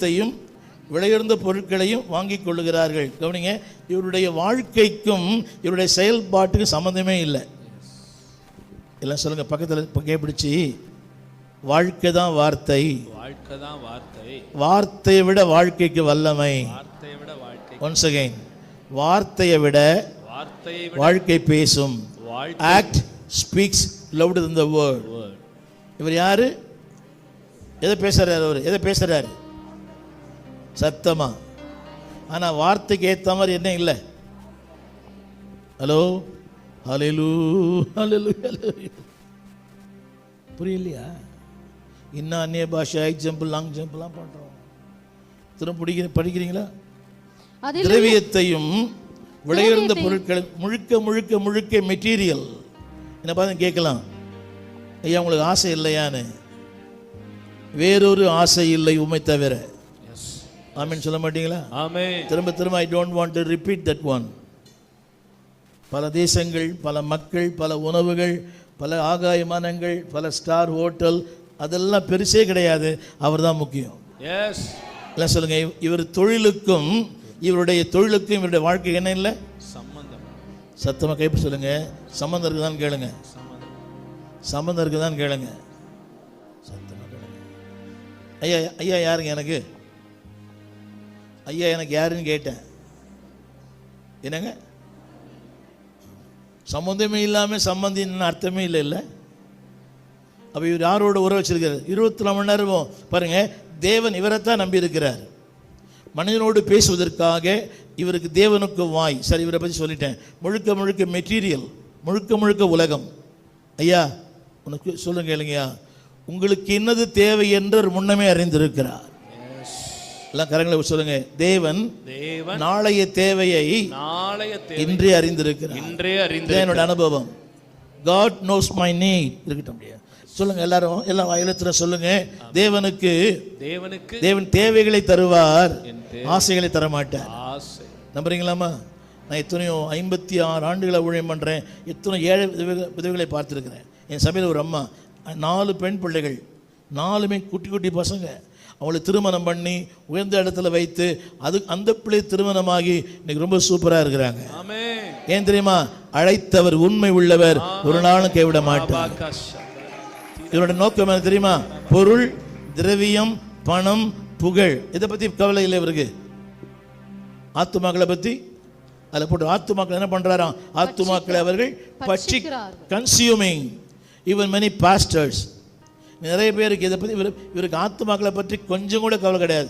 த்தையும் விலையுயர்ந்த பொருட்களையும் வாங்கிக் கொள்ளுகிறார்கள். கவனிங்க, இவருடைய வாழ்க்கைக்கும் இவருடைய செயல்பாட்டுக்கு சம்மந்தமே இல்லை. எல்லாம் சொல்லுங்க, பக்கத்தில் கைப்பிடிச்சி, வாழ்க்கை தான் வார்த்தை, வார்த்தையை விட வாழ்க்கைக்கு வல்லமை. ஒன்ஸ் அகைன், வார்த்தையை விட வாழ்க்கை பேசும். Act speaks louder than the word. இவர் யாரு? எதை பேசுறாரு? அவர் எதை பேசுறாரு? சத்தமா. ஆனா வார்த்தைக்கு ஏத்த மாதிரி என்ன இல்லை. ஹலோ, ஹல்லேலூயா, புரியலையா? இன்னும் அந்நிய பாஷை, ஹை ஜம்ப், லாங் ஜம்ப்லாம் பண்றோம். திரும்ப படிக்கிறீங்களா? திரவியத்தையும் விலையுயர்ந்த பொருட்கள், முழுக்க முழுக்க முழுக்க மெட்டீரியல். என்ன பார்த்து கேட்கலாம், ஐயா உங்களுக்கு ஆசை இல்லையான்னு. வேறொரு ஆசை இல்லை உம்மை தவிர. ஆமென் சொல்ல மாட்டீங்களா? ஆமென். திரும்ப திரும்ப I don't want to repeat that one. பல தேசங்கள், பல மக்கள், பல உணவுகள், பல ஆகாயமானங்கள், பல ஸ்டார் ஹோட்டல், அதெல்லாம் பெருசே கிடையாது. அவர் தான் முக்கியம். எஸ். எல்லாம் சொல்லுங்க, இவர் தொழிலுக்கும் இவருடைய தொழிலுக்கும் இவருடைய வாழ்க்கை என்ன இல்லை சம்பந்தம். சத்தமா கைப்பற்றி சொல்லுங்க, சம்பந்தம் இருக்குதான்னு கேளுங்க. சம்பந்தம் இருக்குதான்னு கேளுங்க. சத்தமா கேளுங்க. ஐயா ஐயா யாருங்க எனக்கு? ஐயா எனக்கு யாருன்னு கேட்டேன். என்னங்க, சம்பந்தமே இல்லாமல் சம்பந்தின்னு அர்த்தமே இல்லை. இல்லை, அப்போ இவர் யாரோட உறவு வச்சிருக்கிறார்? 24 மணி நேரம் பாருங்க, தேவன் இவரைத்தான் நம்பி இருக்கிறார். மனிதனோடு பேசுவதற்காக இவருக்கு தேவனுக்கு வாய். சரி, இவரை பற்றி சொல்லிட்டேன். முழுக்க முழுக்க மெட்டீரியல், முழுக்க முழுக்க உலகம். ஐயா உனக்கு சொல்லுங்க இல்லைங்கய்யா, உங்களுக்கு என்னது தேவை என்று முன்னமே அறிந்திருக்கிறார். எல்லாம் கரங்களை சொல்லுங்க, தேவன் நாளைய தேவையை இன்றே அறிந்திருக்கிறார். என்னோட அனுபவம். God knows my need. இருக்கட்டும் சொல்லுங்க எல்லாரும், எல்லாம் வாயிலத்துல சொல்லுங்க. தேவன் தேவைகளை தருவார், ஆசைகளை தர மாட்டார். நம்புறீங்களாமா? நான் எத்தனையோ 56 ஆண்டுகளை ஊழியம் பண்றேன். எத்தனை ஏழை விதவைகளை பார்த்துருக்கிறேன். என் சபையில் ஒரு அம்மா, 4 பெண் பிள்ளைகள், 4மே குட்டி குட்டி பசங்க. அவளை திருமணம் பண்ணி உயர்ந்த இடத்துல வைத்து அந்த பிள்ளை திருமணமாகி இன்னைக்கு ரொம்ப சூப்பரா இருக்கிறாங்க. ஏன் தெரியுமா? அழைத்தவர் உண்மை உள்ளவர், ஒரு நாளும் கைவிட மாட்டார். இவரோட நோக்கம் என்ன தெரியுமா? பொருள், திரவியம், பணம், புகழ், இதை பத்தி கவலை இல்லை இவருக்கு. ஆத்துமாக்களை பத்தி அதில் போட்டு, ஆத்துமாக்கள் என்ன பண்றாராம்? ஆத்துமாக்களை அவர்கள் பற்றி கன்சியூமிங். ஈவன் many pastors, நிறைய பேருக்கு இதை பற்றி இவருக்கு ஆத்துமாக்களை பற்றி கொஞ்சம் கூட கவலை கிடையாது.